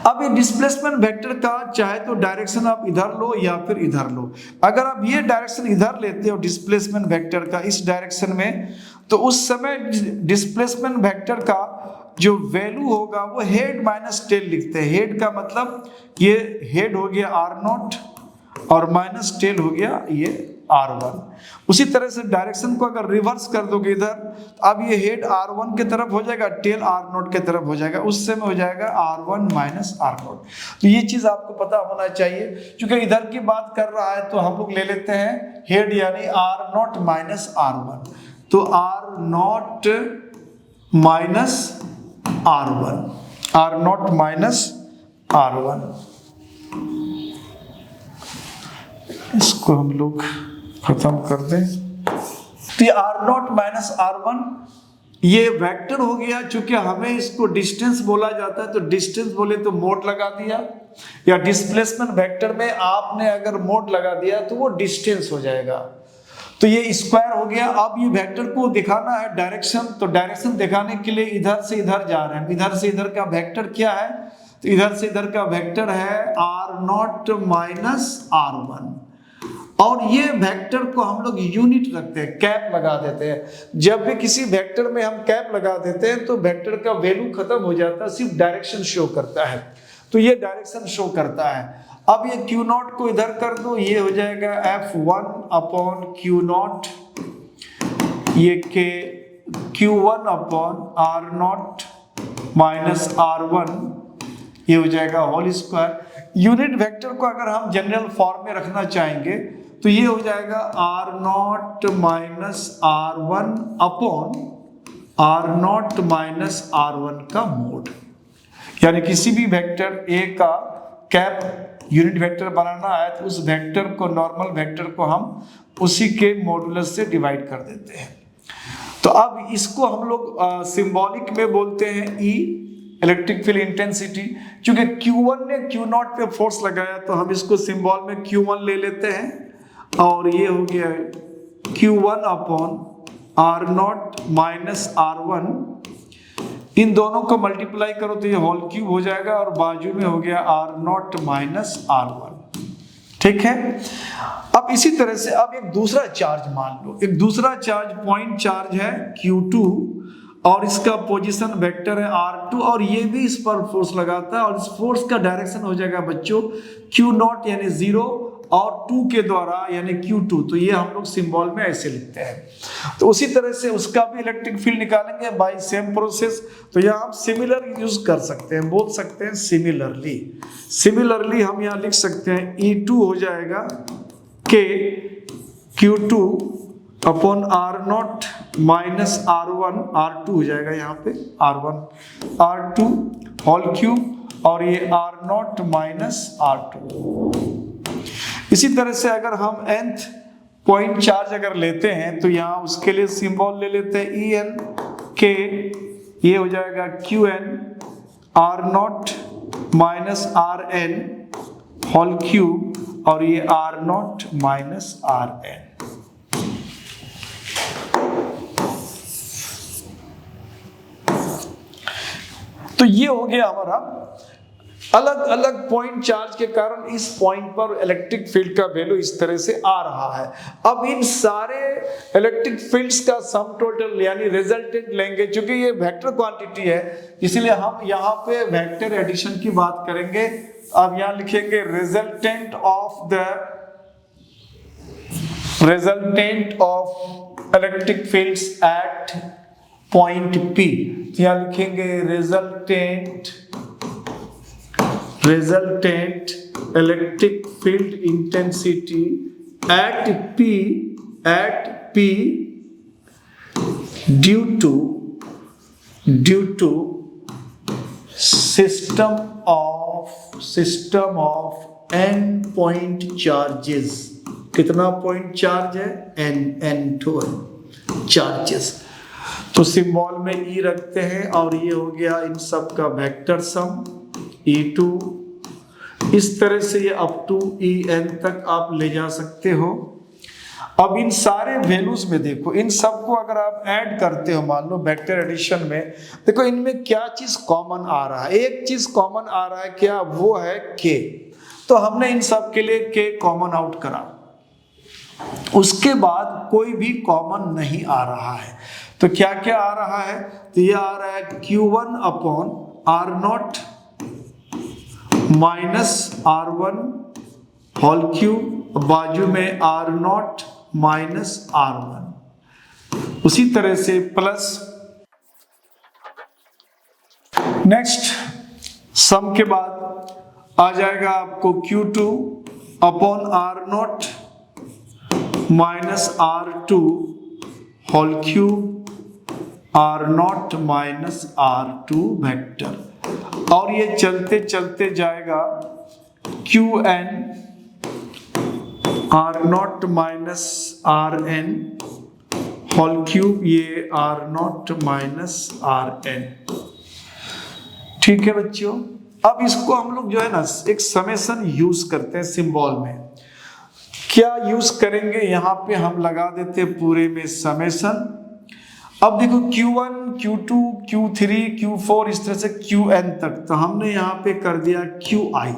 अब ये डिस्प्लेसमेंट वेक्टर का चाहे तो डायरेक्शन आप इधर लो या फिर इधर लो। अगर आप ये डायरेक्शन इधर लेते हो डिस्प्लेसमेंट वेक्टर का इस डायरेक्शन में, तो उस समय डिस्प्लेसमेंट वेक्टर का जो वैल्यू होगा वो हेड माइनस टेल लिखते हैं। हेड का मतलब ये हेड हो गया R नॉट और माइनस टेल हो गया ये R1। उसी तरह से डायरेक्शन को अगर रिवर्स कर दोगे इधर, अब ये हेड R1 के तरफ हो जाएगा, टेल R नॉट के तरफ हो जाएगा, उस समय हो जाएगा R1 माइनस R नॉट। तो ये चीज आपको पता होना चाहिए। क्योंकि इधर की बात कर रहा है तो हम लोग ले लेते हैं हेड यानी R नॉट माइनस R1, तो R not minus R1, R not minus R1। इसको हम लोग खत्म कर दें। तो ये R नॉट माइनस R1 ये वेक्टर हो गया। चूंकि हमें इसको डिस्टेंस बोला जाता है तो डिस्टेंस बोले तो मोड लगा दिया, या डिस्प्लेसमेंट वेक्टर में आपने अगर मोड लगा दिया तो वो डिस्टेंस हो जाएगा। तो ये स्क्वायर हो गया। अब ये वेक्टर को दिखाना है डायरेक्शन, तो डायरेक्शन दिखाने के लिए इधर से इधर जा रहे हैं। इधर से इधर का वेक्टर क्या है, तो इधर से इधर का वेक्टर है R नॉट माइनस R1, और ये वेक्टर को हम लोग यूनिट रखते हैं, कैप लगा देते हैं। जब भी किसी वेक्टर में हम कैप लगा देते हैं तो वेक्टर का वैल्यू खत्म हो जाता है, सिर्फ डायरेक्शन शो करता है। तो ये डायरेक्शन शो करता है। अब ये Q नॉट को इधर कर दो, ये हो जाएगा F1 अपॉन Q नॉट, ये के Q1 upon R not minus R1, ये हो जाएगा होल स्क्वायर। यूनिट वेक्टर को अगर हम जनरल फॉर्म में रखना चाहेंगे तो ये हो जाएगा R not minus R1 upon R not minus R1 का मोड। यानी किसी भी वेक्टर A का कैप यूनिट वेक्टर बनाना है तो उस वेक्टर को, नॉर्मल वेक्टर को हम उसी के मॉडुलस से डिवाइड कर देते हैं। तो अब इसको हम लोग सिंबॉलिक में बोलते हैं E, इलेक्ट्रिक फील्ड इंटेंसिटी। क्योंकि Q1 ने Q नॉट पे फोर्स लगाया तो हम इसको सिंबल में Q1 ले लेते हैं, और ये हो गया Q1 upon R not minus R1। इन दोनों को मल्टीप्लाई करो तो ये होल क्यूब हो जाएगा, और बाजू में हो गया R नॉट माइनस R1। ठीक है। अब इसी तरह से अब एक दूसरा चार्ज मान लो, एक दूसरा चार्ज पॉइंट चार्ज है Q2 और इसका पोजीशन वेक्टर है R2, और ये भी इस पर फोर्स लगाता है, और इस फोर्स का डायरेक्शन हो जाएगा बच्चों Q नॉट यानी 0 और 2 के द्वारा यानी Q2। तो ये हम लोग सिंबल में ऐसे लिखते हैं। तो उसी तरह से उसका भी इलेक्ट्रिक फील्ड निकालेंगे बाय सेम प्रोसेस। तो यहाँ हम सिमिलर यूज कर सकते हैं, बोल सकते हैं सिमिलरली। सिमिलरली हम यहाँ लिख सकते हैं E2 हो जाएगा के Q2 upon R not minus R1 R2 हो जाएगा यहाँ पे R1 R2 होल क्यूब और ये R0 माइनस R2। इसी तरह से अगर हम nth पॉइंट चार्ज अगर लेते हैं तो यहाँ उसके लिए सिंबल ले लेते हैं En के, ये हो जाएगा Qn R0 minus Rn whole cube और ये R0 माइनस Rn। तो ये हो गया हमारा अलग अलग पॉइंट चार्ज के कारण इस पॉइंट पर इलेक्ट्रिक फील्ड का वैल्यू इस तरह से आ रहा है। अब इन सारे इलेक्ट्रिक फील्ड्स का सम टोटल यानी रिजल्टेंट लेंगे, क्योंकि ये वेक्टर क्वांटिटी है इसलिए हम यहाँ पे वेक्टर एडिशन की बात करेंगे। अब यहाँ लिखेंगे resultant of electric fields at point P। यहाँ लिखेंगे resultant electric field intensity at P due to system of n point charges. कितना पॉइंट चार्ज है? n charges. तो सिंबल में E रखते हैं और ये हो गया इन सब का वेक्टर सम E2। इस तरह से ये अप टू En तक आप ले जा सकते हो। अब इन सारे वैल्यूज में देखो, इन सब को अगर आप ऐड करते हो, मान लो वेक्टर एडिशन में, देखो इनमें क्या चीज कॉमन आ रहा है। एक चीज कॉमन आ रहा है, क्या? वो है K। तो हमने इन सब के लिए K कॉमन आउट करा, उसके बाद कोई भी कॉमन नहीं आ रहा है। तो क्या क्या आ रहा है? तो ये आ रहा है Q1 upon R0 minus R1 whole cube, बाजू में R0 माइनस R1। उसी तरह से प्लस नेक्स्ट सम के बाद आ जाएगा आपको Q2 upon R0 minus R2 whole cube R0 minus R2 vector. और ये चलते चलते जाएगा Qn R0 minus Rn whole cube, ये R0 माइनस Rn। ठीक है बच्चों, अब इसको हम लोग जो है ना एक समेशन यूज करते हैं सिंबल में। क्या यूज करेंगे? यहाँ पे हम लगा देते हैं पूरे में समेशन। अब देखो Q1 Q2 Q3 Q4 इस तरह से Qn तक, तो हमने यहाँ पे कर दिया Qi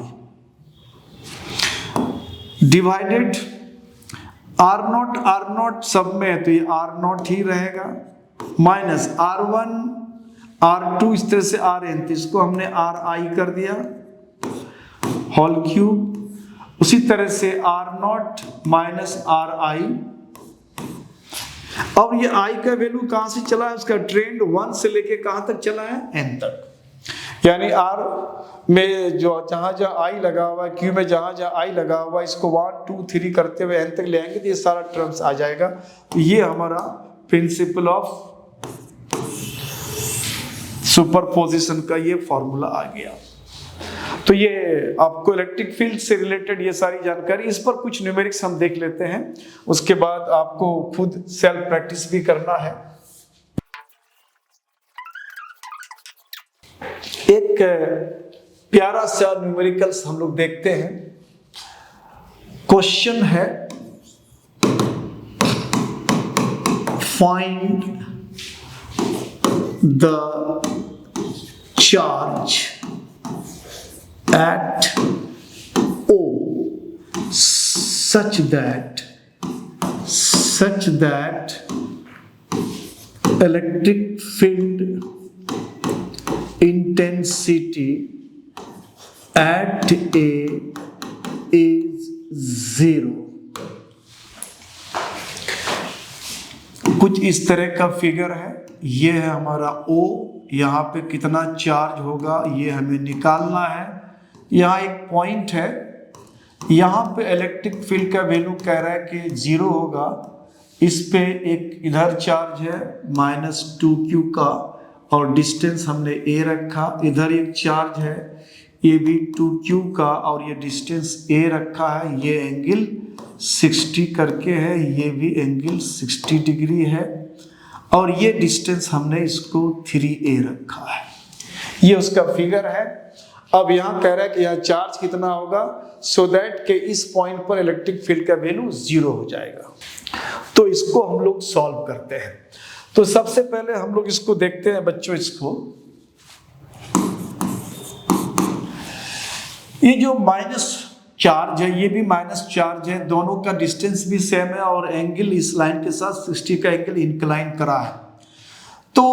डिवाइडेड R0 सब में है तो ये R0 ही रहेगा, माइनस R1 R2 इस तरह से Rn, तो इसको हमने Ri कर दिया होल क्यूब। उसी तरह से R0 माइनस Ri। अब ये I का वैल्यू कहां से चला है? उसका ट्रेंड 1 से लेके कहां तक चला है? n तक। यानी R में जो जहां I लगा हुआ है, Q में जहां I लगा हुआ है, इसको 1 2 3 करते हुए n तक ले आएंगे तो ये सारा टर्म्स आ जाएगा। तो ये हमारा प्रिंसिपल ऑफ सुपरपोजिशन का ये फॉर्मूला आ गया। तो ये आपको इलेक्ट्रिक फील्ड से रिलेटेड ये सारी जानकारी, इस पर कुछ न्यूमेरिक्स हम देख लेते हैं, उसके बाद आपको खुद सेल्फ प्रैक्टिस भी करना है। एक प्यारा सा न्यूमेरिकल्स हम लोग देखते हैं। क्वेश्चन है find the charge at O such that electric field intensity at A is 0। कुछ इस तरह का फिगर है, ये है हमारा O, यहाँ पे कितना चार्ज होगा ये हमें निकालना है। यहाँ एक पॉइंट है, यहाँ पे इलेक्ट्रिक फील्ड का वैल्यू कह रहा है कि 0 होगा, इस पे एक इधर चार्ज है -2q का, और डिस्टेंस हमने a रखा, इधर एक चार्ज है ये भी 2q का, और ये डिस्टेंस a रखा है, ये एंगल 60 करके है, ये भी एंगल 60 डिग्री है, और ये डिस्टेंस हमने इसको 3a रखा है। ये उसका फिगर है। अब यहाँ कह रहा है कि यहाँ चार्ज कितना होगा, सो दैट के इस पॉइंट पर इलेक्ट्रिक फील्ड का वैल्यू 0 हो जाएगा। तो इसको हम लोग सॉल्व करते हैं। तो सबसे पहले हम लोग इसको देखते हैं बच्चों, इसको ये जो माइनस चार्ज है ये भी माइनस चार्ज है, दोनों का डिस्टेंस भी सेम है, और एंगल इस लाइन के साथ 60 का एंगल इंक्लाइन करा है। तो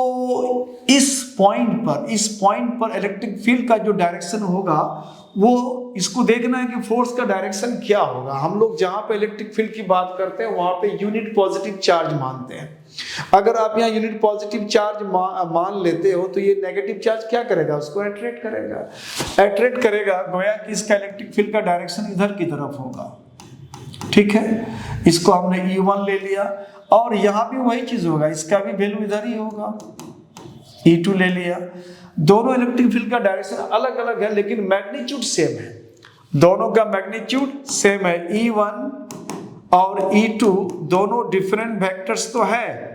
इस पॉइंट पर इलेक्ट्रिक फील्ड का जो डायरेक्शन होगा वो इसको देखना है कि फोर्स का डायरेक्शन क्या होगा। हम लोग जहां पे इलेक्ट्रिक फील्ड की बात करते हैं वहां पे यूनिट पॉजिटिव चार्ज मानते हैं। अगर आप यहाँ यूनिट पॉजिटिव चार्ज मान लेते हो तो ये नेगेटिव चार्ज क्या करेगा, उसको अट्रैक्ट करेगा, गोया कि इसका इलेक्ट्रिक फील्ड का डायरेक्शन इधर की तरफ होगा। ठीक है, इसको हमने E1 ले लिया, और यहाँ भी वही चीज होगा, इसका भी वैल्यू इधर ही होगा, E2 ले लिया। दोनों इलेक्ट्रिक फील्ड का डायरेक्शन अलग अलग है लेकिन मैग्नीट्यूड सेम है, दोनों का मैग्नीट्यूड सेम है। E1 और E2 दोनों डिफरेंट वेक्टर्स तो है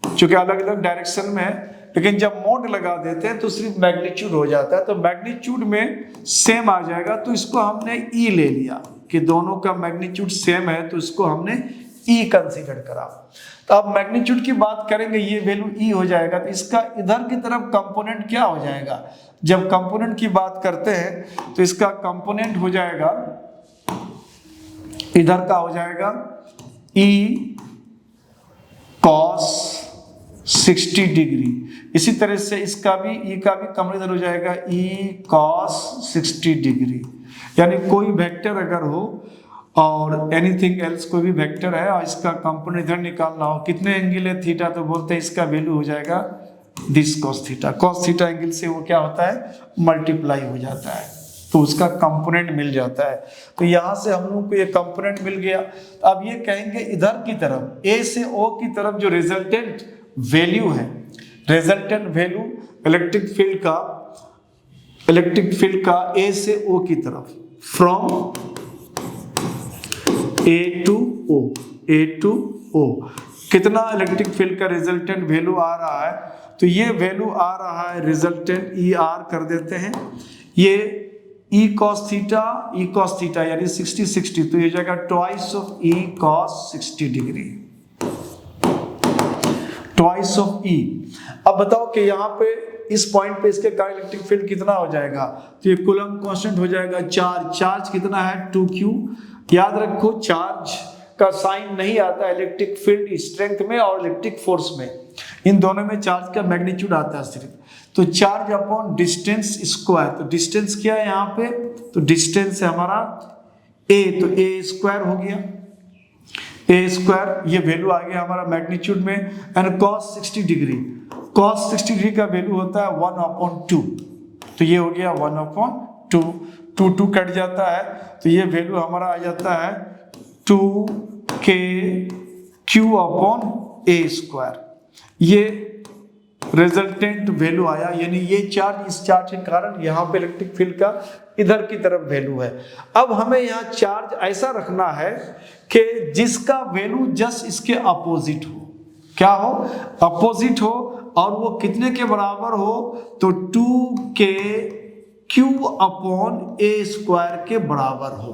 क्योंकि अलग अलग डायरेक्शन में है, लेकिन जब मोड लगा देते हैं तो सिर्फ मैग्नीट्यूड हो जाता है, तो मैग्नीट्यूड में सेम आ जाएगा। तो इसको हमने E ले लिया कि दोनों का मैग्नीट्यूड सेम है, तो इसको हमने E कंसीडर करा। तो अब मैग्नीट्यूड की बात करेंगे, ये वैल्यू E हो जाएगा, तो इसका इधर की तरफ कंपोनेंट क्या हो जाएगा। जब कंपोनेंट की बात करते हैं तो इसका कंपोनेंट हो जाएगा, इधर का हो जाएगा E cos 60 डिग्री। इसी तरह से इसका भी E का भी कम इधर हो जाएगा E cos 60 डिग्री। यानी कोई वेक्टर अगर हो और एनीथिंग एल्स कोई भी वेक्टर है और इसका कंपोनेंट इधर निकालना हो, कितने एंगल है थीटा, तो बोलते हैं इसका वैल्यू हो जाएगा दिस कॉस थीटा एंगल से वो क्या होता है, मल्टीप्लाई हो जाता है, तो उसका कंपोनेंट मिल जाता है। तो यहां से हम लोग को ये कंपोनेंट मिल गया। अब ये कहेंगे इधर की तरफ A से O की तरफ जो रिजल्टेंट वैल्यू है, रिजल्टेंट वैल्यू इलेक्ट्रिक फील्ड का A से O की तरफ, फ्रॉम A to O कितना इलेक्ट्रिक फील्ड का रिजल्टेंट वैल्यू आ रहा है, तो ये वैल्यू आ रहा है रिजल्टेंट ER कर देते हैं, ये E cos थीटा यानी 60, तो ये जाएगा twice of E cos 60 degree, twice of E। अब बताओ कि यहाँ पे इस पॉइंट पे इसके कारण इलेक्ट्रिक फील्ड कितना हो जाएगा, तो ये कूलम्ब कांस्टेंट हो जाएगा, चार्ज कितना है 2q। याद रखो चार्ज का साइन नहीं आता इलेक्ट्रिक फील्ड स्ट्रेंथ में और इलेक्ट्रिक फोर्स में, इन दोनों में चार्ज का मैग्नीट्यूड आता है सिर्फ। तो चार्ज अपॉन डिस्टेंस स्क्वायर, तो डिस्टेंस क्या है यहाँ पे, तो डिस्टेंस है हमारा a, तो a स्क्वायर हो गया, a स्क्वायर, ये वैल्यू आ गया हमारा मैग्नीट्यूड में। एंड cos 60 डिग्री का वैल्यू होता है 1/2, तो ये हो गया 1/2, 2 कट जाता है, तो ये वैल्यू हमारा आ जाता है 2kq/a²। ये रिजल्टेंट वैल्यू आया, यानी ये चार्ज, इस चार्ज के कारण यहाँ पे इलेक्ट्रिक फील्ड का इधर की तरफ वैल्यू है। अब हमें यहाँ चार्ज ऐसा रखना है कि जिसका वैल्यू जस्ट इसके अपोजिट हो, क्या हो, अपोजिट हो, और वो कितने के बराबर हो, तो 2kq/a² के बराबर हो।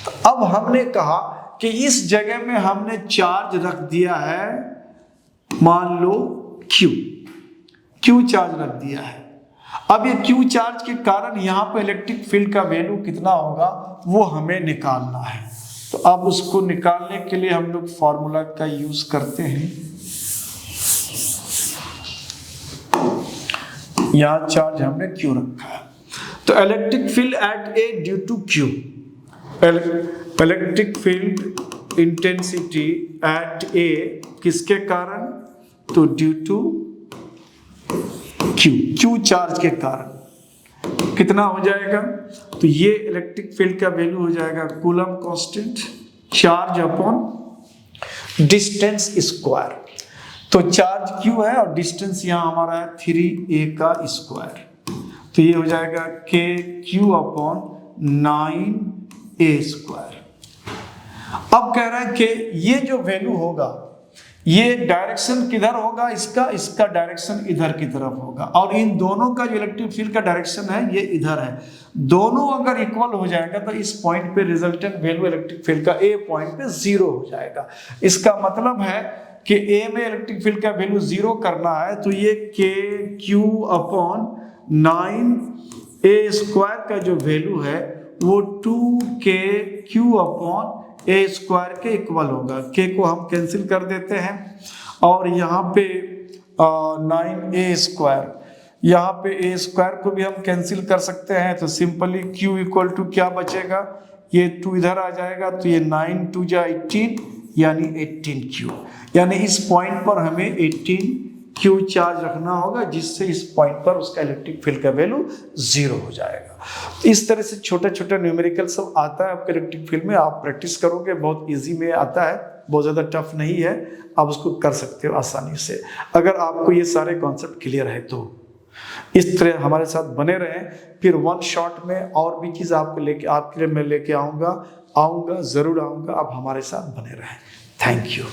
तो अब हमने कहा कि इस जगह में हमने चार्ज रख दिया है, मान लो Q चार्ज रख दिया है। अब ये Q चार्ज के कारण यहाँ पे इलेक्ट्रिक फील्ड का वैल्यू कितना होगा वो हमें निकालना है। तो अब उसको निकालने के लिए हम लोग फॉर्मूला का यूज करते हैं। यहाँ चार्ज हमने Q रखा है, तो electric field at A due to Q, electric field intensity at A किसके कारण, तो ड्यू टू Q चार्ज के कारण कितना हो जाएगा, तो ये इलेक्ट्रिक फील्ड का वैल्यू हो जाएगा coulomb constant charge upon distance square. तो चार्ज Q है और डिस्टेंस यहाँ हमारा है 3a का स्क्वायर, तो ये हो जाएगा KQ/9a²। अब कह रहा है कि ये जो वैल्यू होगा, ये डायरेक्शन किधर होगा, इसका डायरेक्शन इधर की तरफ होगा, और इन दोनों का जो इलेक्ट्रिक फील्ड का डायरेक्शन है ये इधर है। दोनों अगर इक्वल हो जाएगा तो इस पॉइंट पे रिजल्टेंट वैल्यू इलेक्ट्रिक फील्ड का ए पॉइंट पे 0 हो जाएगा। इसका मतलब है कि ए में इलेक्ट्रिक फील्ड का वैल्यू 0 करना है तो ये KQ/9a² का जो वैल्यू है वो 2KQ/a² के इक्वल होगा। K को हम कैंसिल कर देते हैं और यहाँ पे 9a², यहाँ पे a² को भी हम कैंसिल कर सकते हैं, तो सिंपली Q इक्वल टू क्या बचेगा, ये 2 इधर आ जाएगा तो ये 9 2 जा 18 यानी 18Q। यानी इस पॉइंट पर हमें 18Q चार्ज रखना होगा, जिससे इस पॉइंट पर उसका इलेक्ट्रिक फील्ड का वैल्यू 0 हो जाएगा। इस तरह से छोटा छोटा न्यूमेरिकल सब आता है आपके इलेक्ट्रिक फील्ड में, आप प्रैक्टिस करोगे, बहुत इजी में आता है, बहुत ज़्यादा टफ नहीं है, आप उसको कर सकते हो आसानी से। अगर आपको ये सारे कॉन्सेप्ट क्लियर है तो इस तरह हमारे साथ बने रहें, फिर वन शॉट में और भी चीज़ आपको आपके लिए मैं लेके आऊँगा, ज़रूर आऊँगा। आप हमारे साथ बने रहें। Thank you.